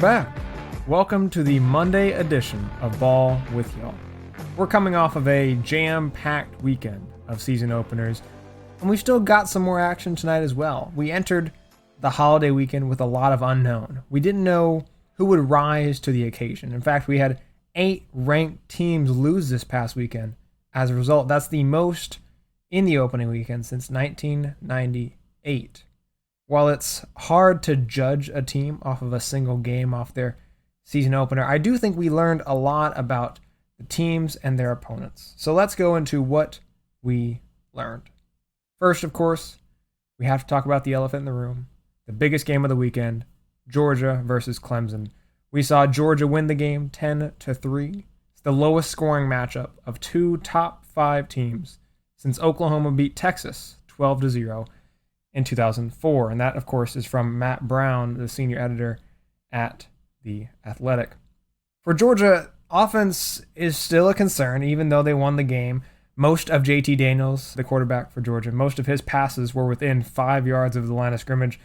back. Welcome to the Monday edition of Ball with Y'all. We're coming off of a jam-packed weekend of season openers, and we've still got some more action tonight as well. We entered the holiday weekend with a lot of unknown. We didn't know who would rise to the occasion. In fact, we had 8 ranked teams lose this past weekend. As a result, that's the most in the opening weekend since 1998. While it's hard to judge a team off of a single game off their season opener, I do think we learned a lot about the teams and their opponents. So let's go into what we learned. First, of course, we have to talk about the elephant in the room, the biggest game of the weekend, Georgia versus Clemson. We saw Georgia win the game 10-3. It's the lowest scoring matchup of 2 top 5 teams since Oklahoma beat Texas 12-0 in 2004. And that, of course, is from Matt Brown, the senior editor at The Athletic. For Georgia, offense is still a concern, even though they won the game. Most of JT Daniels, the quarterback for Georgia, most of his passes were within 5 yards of the line of scrimmage.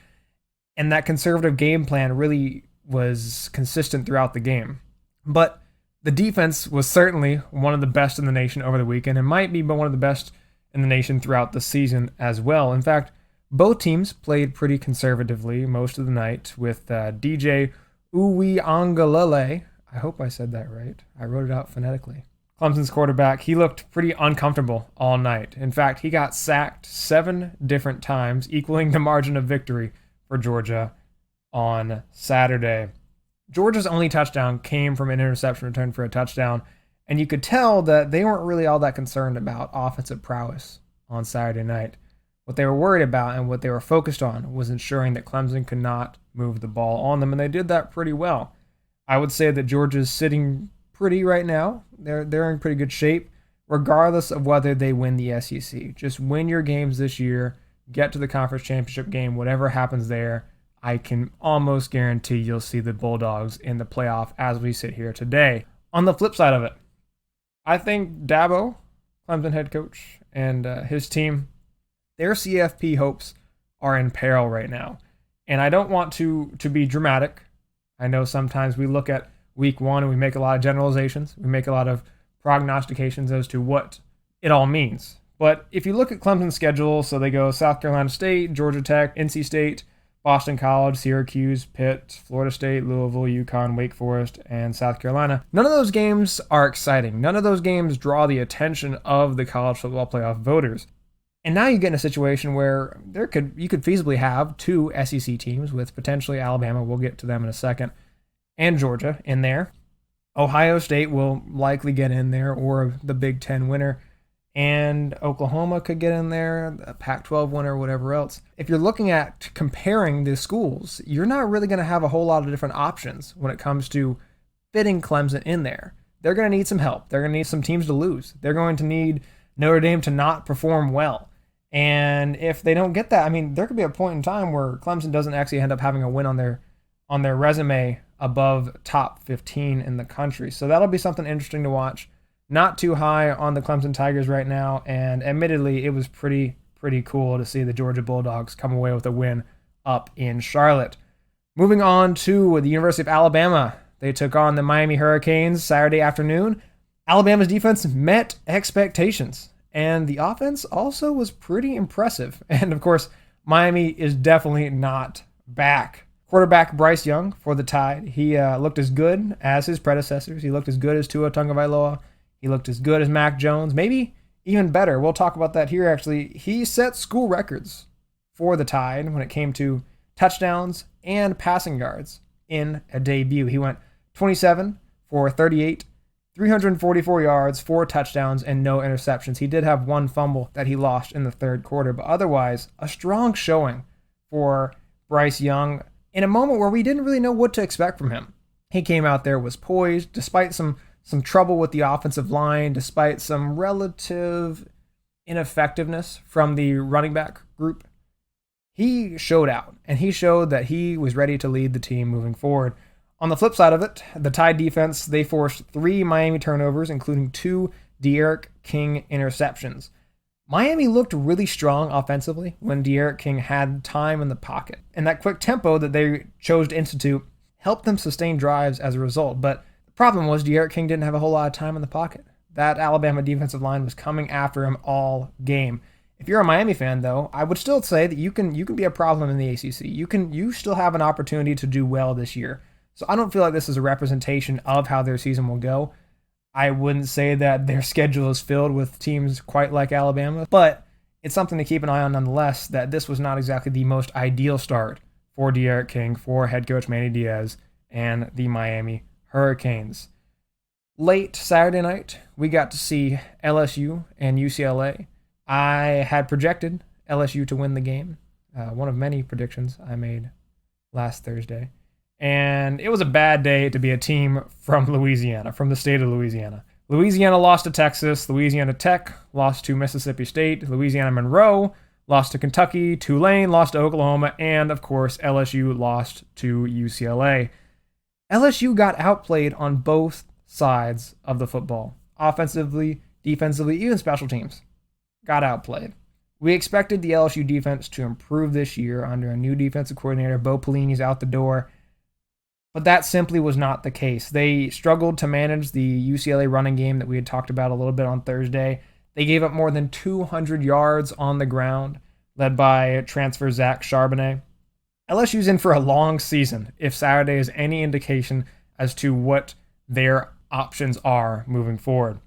And that conservative game plan really was consistent throughout the game. But the defense was certainly one of the best in the nation over the weekend and might be one of the best in the nation throughout the season as well. In fact, both teams played pretty conservatively most of the night with DJ Uiagalelei. I hope I said that right. I wrote it out phonetically. Clemson's quarterback, he looked pretty uncomfortable all night. In fact, he got sacked 7 different times, equaling the margin of victory for Georgia on Saturday. Georgia's only touchdown came from an interception return for a touchdown, and you could tell that they weren't really all that concerned about offensive prowess on Saturday night. What they were worried about and what they were focused on was ensuring that Clemson could not move the ball on them, and they did that pretty well. I would say that Georgia's sitting pretty right now. They're in pretty good shape, regardless of whether they win the SEC. Just win your games this year, get to the conference championship game, whatever happens there, I can almost guarantee you'll see the Bulldogs in the playoff as we sit here today. On the flip side of it, I think Dabo, Clemson head coach, and his team, their CFP hopes are in peril right now. And I don't want to be dramatic. I know sometimes we look at week 1 and we make a lot of generalizations. We make a lot of prognostications as to what it all means. But if you look at Clemson's schedule, so they go South Carolina State, Georgia Tech, NC State, Boston College, Syracuse, Pitt, Florida State, Louisville, UConn, Wake Forest, and South Carolina. None of those games are exciting. None of those games draw the attention of the college football playoff voters. And now you get in a situation where you could feasibly have 2 SEC teams with potentially Alabama, we'll get to them in a second, and Georgia in there. Ohio State will likely get in there, or the Big Ten winner, and Oklahoma could get in there, a Pac-12 winner, whatever else. If you're looking at comparing the schools, you're not really going to have a whole lot of different options when it comes to fitting Clemson in there. They're going to need some help. They're going to need some teams to lose. They're going to need Notre Dame to not perform well. And if they don't get that, I mean, there could be a point in time where Clemson doesn't actually end up having a win on their resume above top 15 in the country. So that'll be something interesting to watch. Not too high on the Clemson Tigers right now, and admittedly, it was pretty cool to see the Georgia Bulldogs come away with a win up in Charlotte. Moving on to the University of Alabama. They took on the Miami Hurricanes Saturday afternoon. Alabama's defense met expectations, and the offense also was pretty impressive. And of course, Miami is definitely not back. Quarterback Bryce Young for the Tide. He looked as good as his predecessors. He looked as good as Tua Tagovailoa. He looked as good as Mac Jones, maybe even better. We'll talk about that here, actually. He set school records for the Tide when it came to touchdowns and passing yards in a debut. He went 27 for 38, 344 yards, 4 touchdowns, and no interceptions. He did have 1 fumble that he lost in the third quarter, but otherwise, a strong showing for Bryce Young in a moment where we didn't really know what to expect from him. He came out there, was poised, despite some trouble with the offensive line, despite some relative ineffectiveness from the running back group. He showed out, and he showed that he was ready to lead the team moving forward. On the flip side of it, the Tide defense, they forced 3 Miami turnovers, including 2 D'Eriq King interceptions. Miami looked really strong offensively when D'Eriq King had time in the pocket. And that quick tempo that they chose to institute helped them sustain drives as a result. But the problem was D'Eriq King didn't have a whole lot of time in the pocket. That Alabama defensive line was coming after him all game. If you're a Miami fan, though, I would still say that you can be a problem in the ACC. You still have an opportunity to do well this year. So I don't feel like this is a representation of how their season will go. I wouldn't say that their schedule is filled with teams quite like Alabama, but it's something to keep an eye on nonetheless, that this was not exactly the most ideal start for D'Eriq King, for head coach Manny Diaz, and the Miami Hurricanes. Late Saturday night, we got to see LSU and UCLA. I had projected LSU to win the game, one of many predictions I made last Thursday. And it was a bad day to be a team from Louisiana, from the state of Louisiana. Louisiana lost to Texas, Louisiana Tech lost to Mississippi State, Louisiana Monroe lost to Kentucky, Tulane lost to Oklahoma, and of course LSU lost to UCLA. LSU got outplayed on both sides of the football. Offensively, defensively, even special teams got outplayed. We expected the LSU defense to improve this year under a new defensive coordinator. Bo Pelini's out the door. But that simply was not the case. They struggled to manage the UCLA running game that we had talked about a little bit on Thursday. They gave up more than 200 yards on the ground, led by transfer Zach Charbonnet. LSU's in for a long season, if Saturday is any indication as to what their options are moving forward.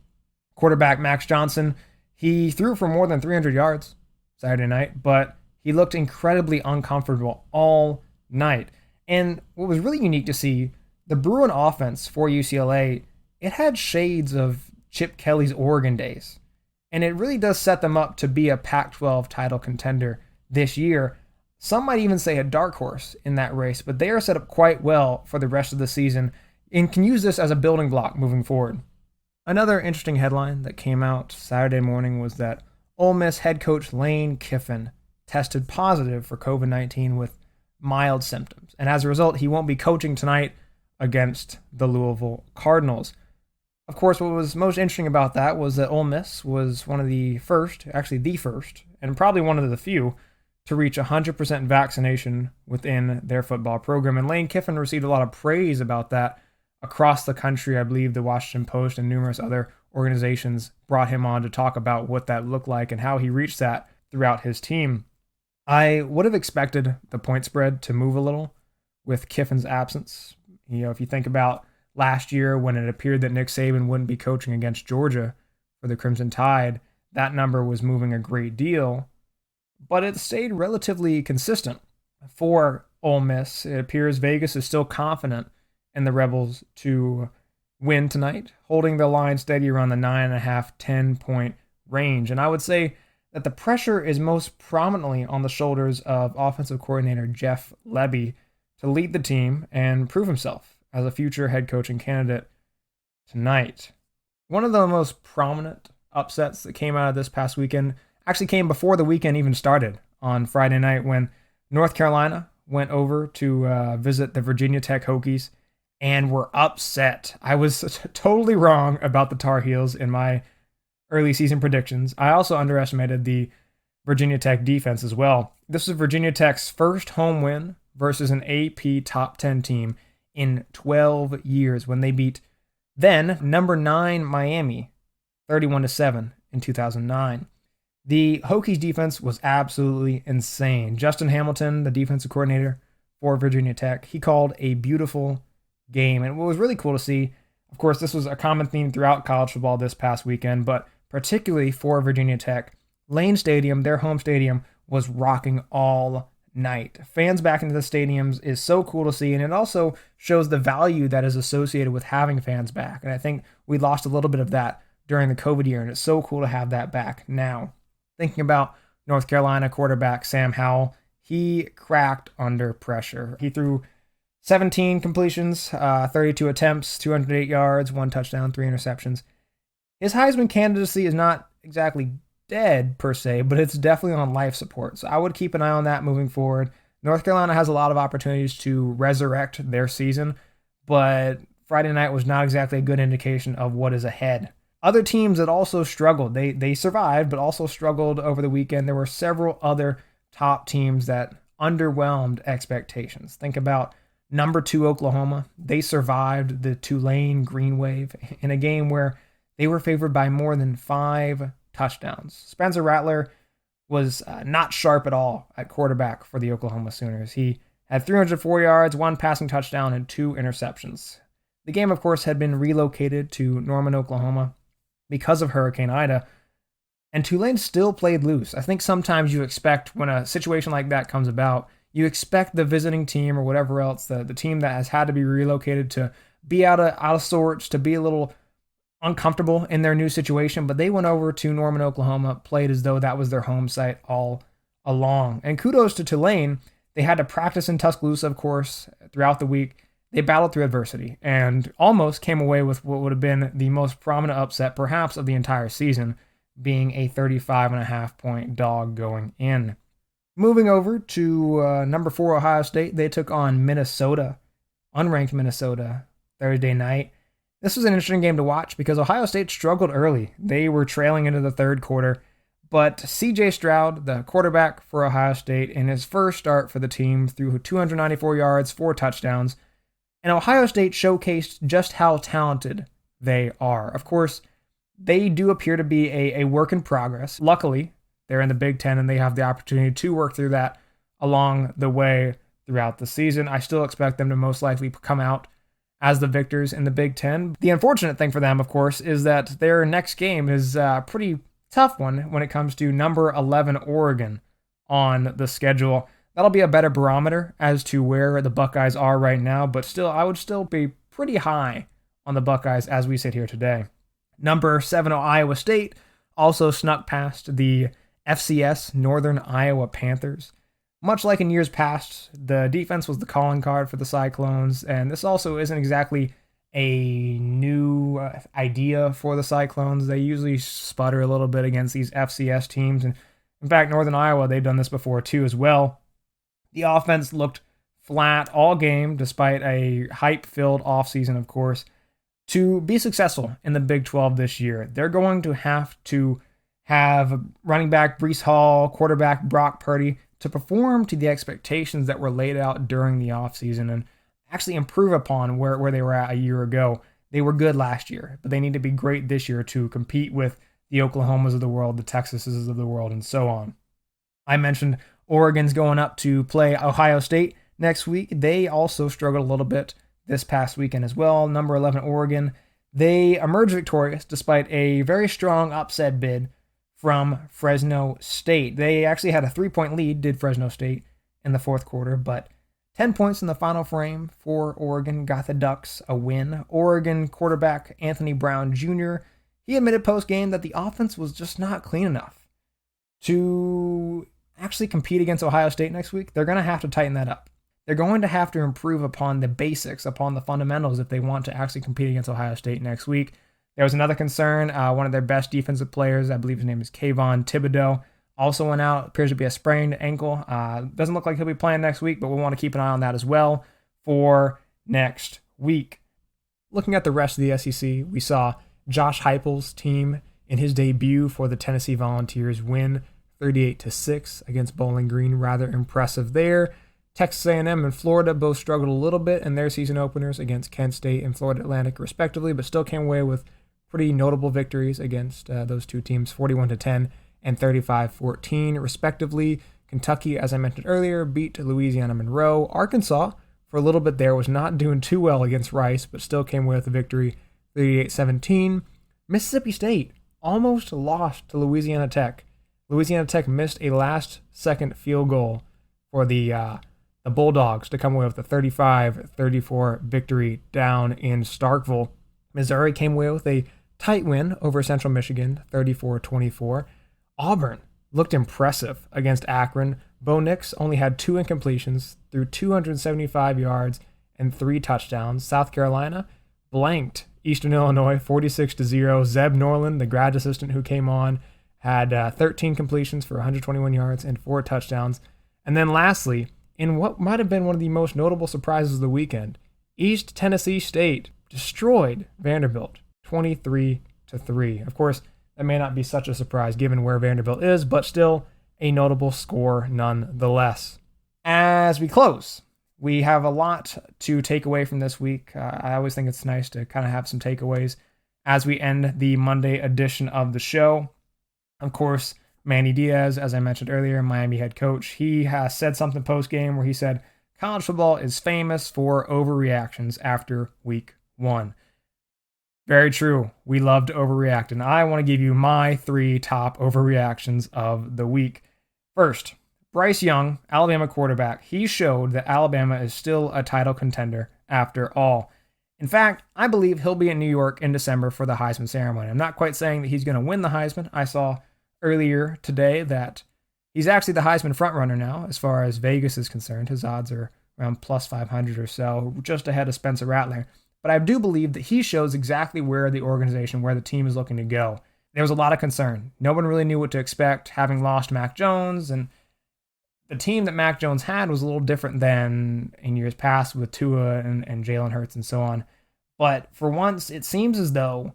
Quarterback Max Johnson, he threw for more than 300 yards Saturday night, but he looked incredibly uncomfortable all night. And what was really unique to see, the Bruin offense for UCLA, it had shades of Chip Kelly's Oregon days. And it really does set them up to be a Pac-12 title contender this year. Some might even say a dark horse in that race, but they are set up quite well for the rest of the season and can use this as a building block moving forward. Another interesting headline that came out Saturday morning was that Ole Miss head coach Lane Kiffin tested positive for COVID-19 with mild symptoms. And as a result, he won't be coaching tonight against the Louisville Cardinals. Of course, what was most interesting about that was that Ole Miss was one of the first, actually the first, and probably one of the few, to reach 100% vaccination within their football program. And Lane Kiffin received a lot of praise about that across the country. I believe the Washington Post and numerous other organizations brought him on to talk about what that looked like and how he reached that throughout his team. I would have expected the point spread to move a little with Kiffin's absence. If you think about last year when it appeared that Nick Saban wouldn't be coaching against Georgia for the Crimson Tide, that number was moving a great deal, but it stayed relatively consistent for Ole Miss. It appears Vegas is still confident in the Rebels to win tonight, holding the line steady around the 9.5, 10-point range. And I would say that the pressure is most prominently on the shoulders of offensive coordinator Jeff Lebby to lead the team and prove himself as a future head coaching candidate tonight. One of the most prominent upsets that came out of this past weekend actually came before the weekend even started on Friday night when North Carolina went over to visit the Virginia Tech Hokies and were upset. I was totally wrong about the Tar Heels in my early season predictions. I also underestimated the Virginia Tech defense as well. This was Virginia Tech's first home win versus an AP top 10 team in 12 years when they beat then number 9 Miami 31-7 in 2009. The Hokies defense was absolutely insane. Justin Hamilton, the defensive coordinator for Virginia Tech, he called a beautiful game. And what was really cool to see, of course, this was a common theme throughout college football this past weekend, but particularly for Virginia Tech, Lane Stadium, their home stadium, was rocking all night. Fans back into the stadiums is so cool to see, and it also shows the value that is associated with having fans back. And I think we lost a little bit of that during the COVID year, and it's so cool to have that back now. Thinking about North Carolina quarterback Sam Howell, he cracked under pressure. He threw 17 completions, 32 attempts, 208 yards, 1 touchdown, 3 interceptions. His Heisman candidacy is not exactly dead per se, but it's definitely on life support. So I would keep an eye on that moving forward. North Carolina has a lot of opportunities to resurrect their season, but Friday night was not exactly a good indication of what is ahead. Other teams that also struggled, they survived, but also struggled over the weekend. There were several other top teams that underwhelmed expectations. Think about number 2 Oklahoma. They survived the Tulane Green Wave in a game where they were favored by more than 5 touchdowns. Spencer Rattler was not sharp at all at quarterback for the Oklahoma Sooners. He had 304 yards, 1 passing touchdown, and 2 interceptions. The game, of course, had been relocated to Norman, Oklahoma because of Hurricane Ida, and Tulane still played loose. I think sometimes you expect, when a situation like that comes about, you expect the visiting team or whatever else, the team that has had to be relocated, to be out of sorts, to be a little uncomfortable in their new situation, but they went over to Norman, Oklahoma, played as though that was their home site all along. And kudos to Tulane. They had to practice in Tuscaloosa, of course, throughout the week. They battled through adversity and almost came away with what would have been the most prominent upset, perhaps, of the entire season, being a 35.5-point dog going in. Moving over to number 4 Ohio State, they took on Minnesota, unranked Minnesota, Thursday night. This was an interesting game to watch because Ohio State struggled early. They were trailing into the third quarter, but C.J. Stroud, the quarterback for Ohio State, in his first start for the team, threw 294 yards, 4 touchdowns, and Ohio State showcased just how talented they are. Of course, they do appear to be a work in progress. Luckily, they're in the Big Ten and they have the opportunity to work through that along the way throughout the season. I still expect them to most likely come out as the victors in the Big Ten. The unfortunate thing for them, of course, is that their next game is a pretty tough one when it comes to number 11 Oregon on the schedule. That'll be a better barometer as to where the Buckeyes are right now, but still, I would still be pretty high on the Buckeyes as we sit here today. Number 7 Iowa State also snuck past the FCS Northern Iowa Panthers. Much like in years past, the defense was the calling card for the Cyclones, and this also isn't exactly a new idea for the Cyclones. They usually sputter a little bit against these FCS teams, and in fact, Northern Iowa, they've done this before too as well. The offense looked flat all game, despite a hype-filled offseason, of course. To be successful in the Big 12 this year, they're going to have running back Breece Hall, quarterback Brock Purdy, to perform to the expectations that were laid out during the offseason and actually improve upon where they were at a year ago. They were good last year, but they need to be great this year to compete with the Oklahomas of the world, the Texases of the world, and so on. I mentioned Oregon's going up to play Ohio State next week. They also struggled a little bit this past weekend as well. Number 11 Oregon, they emerged victorious despite a very strong upset bid from Fresno State. They actually had a 3-point lead, did Fresno State, in the fourth quarter, but 10 points in the final frame for Oregon got the Ducks a win. Oregon quarterback Anthony Brown Jr., he admitted post-game that the offense was just not clean enough to actually compete against Ohio State next week. They're going to have to tighten that up. They're going to have to improve upon the basics, upon the fundamentals if they want to actually compete against Ohio State next week. There was another concern. One of their best defensive players, I believe his name is Kayvon Thibodeau, also went out. Appears to be a sprained ankle. Doesn't look like he'll be playing next week, but we'll want to keep an eye on that as well for next week. Looking at the rest of the SEC, we saw Josh Heupel's team in his debut for the Tennessee Volunteers win 38-6 against Bowling Green. Rather impressive there. Texas A&M and Florida both struggled a little bit in their season openers against Kent State and Florida Atlantic respectively, but still came away with pretty notable victories against those two teams, 41-10 and 35-14 respectively. Kentucky, as I mentioned earlier, beat Louisiana Monroe. Arkansas, for a little bit there, was not doing too well against Rice, but still came away with a victory, 38-17. Mississippi State almost lost to Louisiana Tech. Louisiana Tech missed a last-second field goal for the Bulldogs to come away with a 35-34 victory down in Starkville. Missouri came away with a tight win over Central Michigan, 34-24. Auburn looked impressive against Akron. Bo Nix only had 2 incompletions, threw 275 yards and 3 touchdowns. South Carolina blanked Eastern Illinois 46-0. Zeb Norland, the grad assistant who came on, had 13 completions for 121 yards and 4 touchdowns. And then lastly, in what might have been one of the most notable surprises of the weekend, East Tennessee State destroyed Vanderbilt 23-3. Of course, that may not be such a surprise given where Vanderbilt is, but still a notable score nonetheless. As we close We have a lot to take away from this week. I always think it's nice to kind of have some takeaways as we end the Monday edition of the show. Of course, Manny Diaz, as I mentioned earlier, Miami head coach, he has said something post-game where he said, college football is famous for overreactions after week 1. Very true. We love to overreact, and I want to give you my 3 top overreactions of the week. First, Bryce Young, Alabama quarterback, he showed that Alabama is still a title contender after all. In fact, I believe he'll be in New York in December for the Heisman ceremony. I'm not quite saying that he's going to win the Heisman. I saw earlier today that he's actually the Heisman frontrunner now as far as Vegas is concerned. His odds are around plus 500 or so, just ahead of Spencer Rattler. But I do believe that he shows exactly where the organization, where the team is looking to go. There was a lot of concern. No one really knew what to expect, having lost Mac Jones, and the team that Mac Jones had was a little different than in years past with Tua and Jalen Hurts and so on. But for once, it seems as though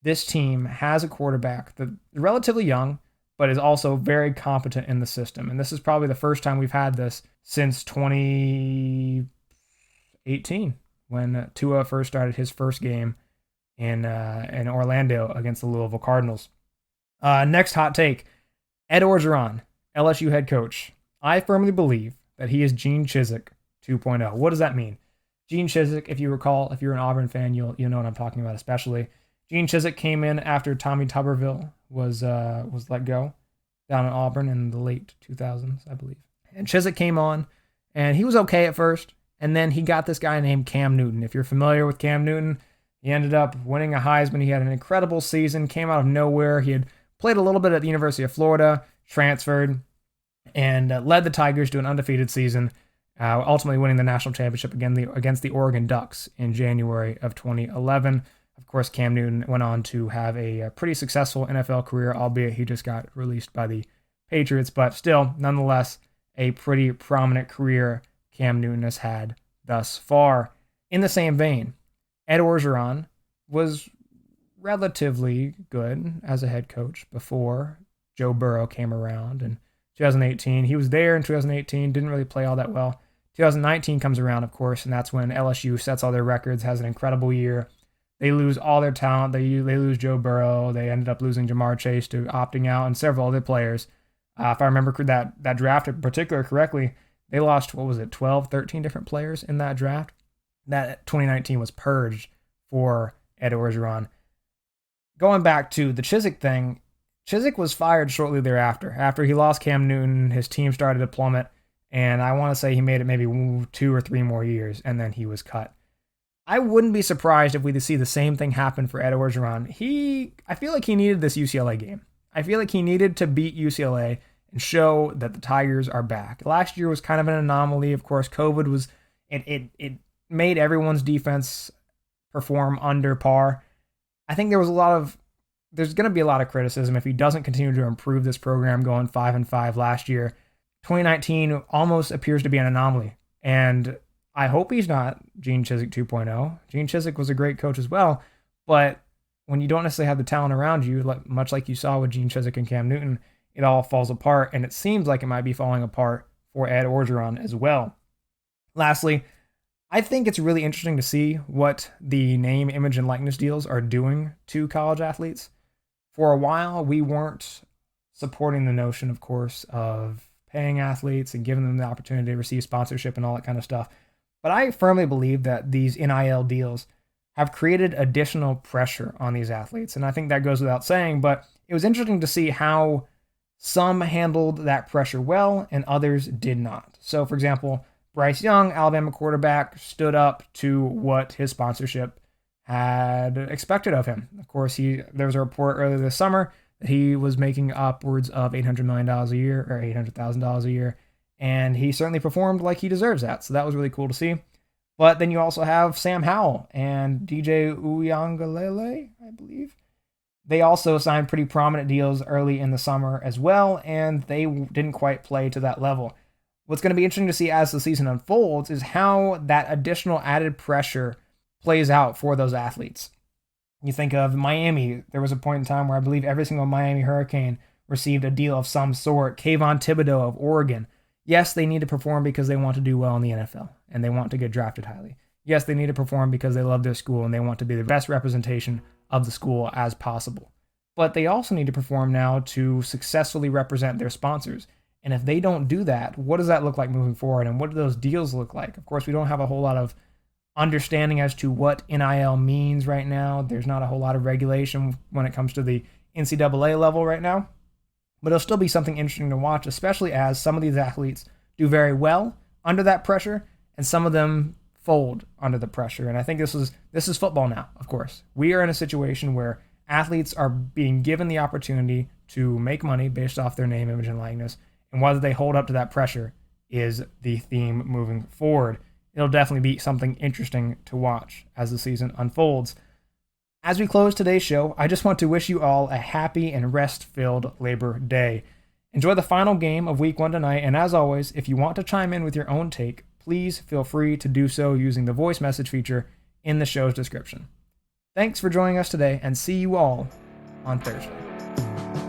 this team has a quarterback that's relatively young, but is also very competent in the system. And this is probably the first time we've had this since 2018, when Tua first started his first game in Orlando against the Louisville Cardinals. Next hot take, Ed Orgeron, LSU head coach. I firmly believe that he is Gene Chizik 2.0. What does that mean? Gene Chizik, if you recall, if you're an Auburn fan, you'll know what I'm talking about especially. Gene Chizik came in after Tommy Tuberville was let go down in Auburn in the late 2000s, I believe. And Chizik came on, and he was okay at first, and then he got this guy named Cam Newton. If you're familiar with Cam Newton, he ended up winning a Heisman. He had an incredible season, came out of nowhere. He had played a little bit at the University of Florida, transferred, and led the Tigers to an undefeated season, ultimately winning the national championship against the Oregon Ducks in January of 2011. Of course, Cam Newton went on to have a pretty successful NFL career, albeit he just got released by the Patriots, but still, nonetheless, a pretty prominent career Cam Newton has had thus far. In the same vein, Ed Orgeron was relatively good as a head coach before Joe Burrow came around in 2018. He was there in 2018, didn't really play all that well. 2019 comes around, of course, and that's when LSU sets all their records, has an incredible year. They lose all their talent. They lose Joe Burrow. They ended up losing Jamar Chase to opting out and several other players. If I remember that draft in particular correctly, they lost, 12, 13 different players in that draft. That 2019 was purged for Ed Orgeron. Going back to the Chizik thing, Chizik was fired shortly thereafter. After he lost Cam Newton, his team started to plummet, and I want to say he made it maybe 2 or 3 more years, and then he was cut. I wouldn't be surprised if we see the same thing happen for Ed Orgeron. I feel like he needed this UCLA game. I feel like he needed to beat UCLA and show that the Tigers are back. Last year was kind of an anomaly. Of course, COVID was it made everyone's defense perform under par. I think there's going to be a lot of criticism if he doesn't continue to improve this program going 5-5 last year. 2019 almost appears to be an anomaly, and I hope he's not Gene Chizik 2.0. Gene Chizik was a great coach as well, but when you don't necessarily have the talent around you, much like you saw with Gene Chizik and Cam Newton, it all falls apart, and it seems like it might be falling apart for Ed Orgeron as well. Lastly, I think it's really interesting to see what the name, image, and likeness deals are doing to college athletes. For a while, we weren't supporting the notion, of course, of paying athletes and giving them the opportunity to receive sponsorship and all that kind of stuff. But I firmly believe that these NIL deals have created additional pressure on these athletes. And I think that goes without saying, but it was interesting to see how some handled that pressure well and others did not. So, for example, Bryce Young, Alabama quarterback, stood up to what his sponsorship had expected of him. Of course, there was a report earlier this summer that he was making upwards of $800 million a year, or $800,000 a year, and he certainly performed like he deserves that. So that was really cool to see. But then you also have Sam Howell and DJ Uiagalelei, I believe. They also signed pretty prominent deals early in the summer as well, and they didn't quite play to that level. What's going to be interesting to see as the season unfolds is how that additional added pressure plays out for those athletes. You think of Miami. There was a point in time where I believe every single Miami Hurricane received a deal of some sort. Kayvon Thibodeau of Oregon. Yes, they need to perform because they want to do well in the NFL and they want to get drafted highly. Yes, they need to perform because they love their school and they want to be the best representation of the school as possible. But they also need to perform now to successfully represent their sponsors. And if they don't do that, what does that look like moving forward? And what do those deals look like? Of course, we don't have a whole lot of understanding as to what NIL means right now. There's not a whole lot of regulation when it comes to the NCAA level right now. But it'll still be something interesting to watch, especially as some of these athletes do very well under that pressure, and some of them fold under the pressure. And I think this is football now, of course. We are in a situation where athletes are being given the opportunity to make money based off their name, image, and likeness, and whether they hold up to that pressure is the theme moving forward. It'll definitely be something interesting to watch as the season unfolds. As we close today's show, I just want to wish you all a happy and rest-filled Labor Day. Enjoy the final game of Week 1 tonight, and as always, if you want to chime in with your own take, please feel free to do so using the voice message feature in the show's description. Thanks for joining us today, and see you all on Thursday.